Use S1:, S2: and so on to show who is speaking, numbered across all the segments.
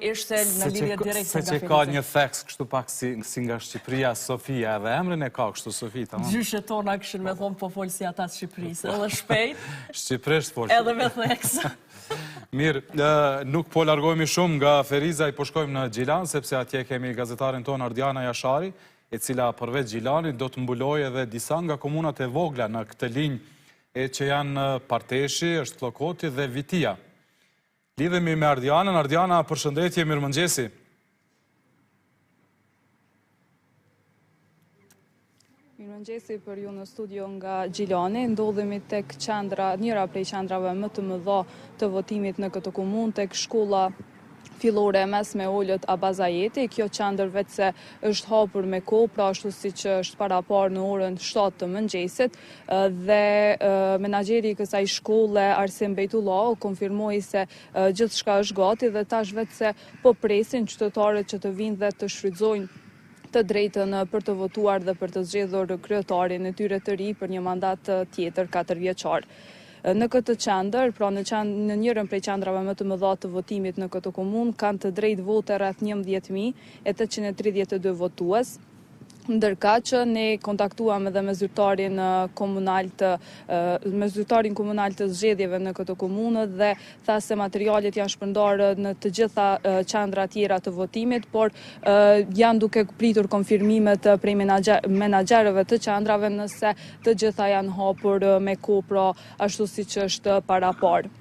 S1: ishte në lidhje direkte nga
S2: Se që ka një theks kështu pak si nga Shqipëria, Sofia, edhe emrin e ka kështu Sofi, tamam.
S1: Gjyshe tona këshin me thonë po folë si ata të Shqipërisë, edhe shpejt,
S2: Shqipërisht folë.
S1: edhe me theks.
S2: Mirë, nuk po largojmi shumë nga Feriza, i po shkojmë në Gjilan, sepse atje kemi gazetarin tonë Ardiana Jashari, e cila përveç Gjilanit do të mbuloj edhe disa nga komunat e vogla në këtë linjë e që janë Parteshi, është Klokoti dhe Vitia. Lidhemi me Ardianën. Ardiana, përshëndetje, mirëmëngjesi.
S3: Mirëmëngjesi për ju në studio nga Gjilani. Ndodhemi tek qendra, njëra prej qendrave më të mëdha të votimit në këtë komunë, tek shkolla fillore mesme Olët Abazajeti. Kjo qendër vetë se është hapur me kohë, pra ashtu si që është parapar në orën 7 të mëngjesit, dhe menaxheri i kësaj shkolle Arsim Bejtullah konfirmoi se gjithçka është gati dhe tash vetë se po presin qytetarët që të vinë dhe të shfrytëzojnë të drejtën për të votuar dhe për të zgjedhur kryetarin e tyre të ri për një mandat tjetër 4 vjeçar. Në këtë qendër, pra në njërën prej qendrave më të mëdha të votimit në këtë komunë, kanë të drejtë vote rreth 11.832 votues. Ndërka që ne kontaktuam edhe me zyrtarin komunal të zgjedhjeve në këtë komunë dhe tha se materialet janë shpërndarë në të gjitha qendra tjera të votimit, por janë duke pritur konfirmimet prej menaxherëve të qendrave nëse të gjitha janë hapur me kohë, pra ashtu si që është parapar.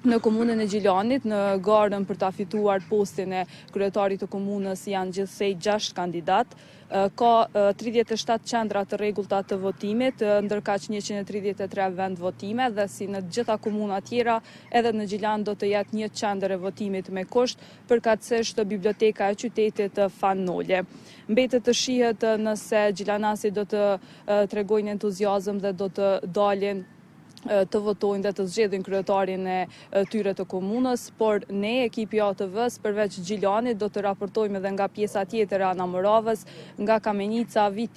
S3: Në komunën e Gjilanit, në garën për ta fituar postin e kryetarit të komunës janë gjithsej 6 kandidat. Ka 37 qendra të rregullta të votimit, ndërkaq 133 vend votime dhe si në gjitha komuna tjera, edhe në Gjilan do të jetë një qendër e votimit me kusht, përkatësisht biblioteka e qytetit Fannole. Mbetet të shihet nëse gjilanasit do të tregojnë entuziazëm dhe do të dalin të votojnë dhe të zgjedhin kryetarin e tyre të komunës, por ne, ekipi ATV-s, përveç Gjilanit, do të raportojmë edhe nga pjesa tjetër e Anamoravës, nga Kamenica, Viti,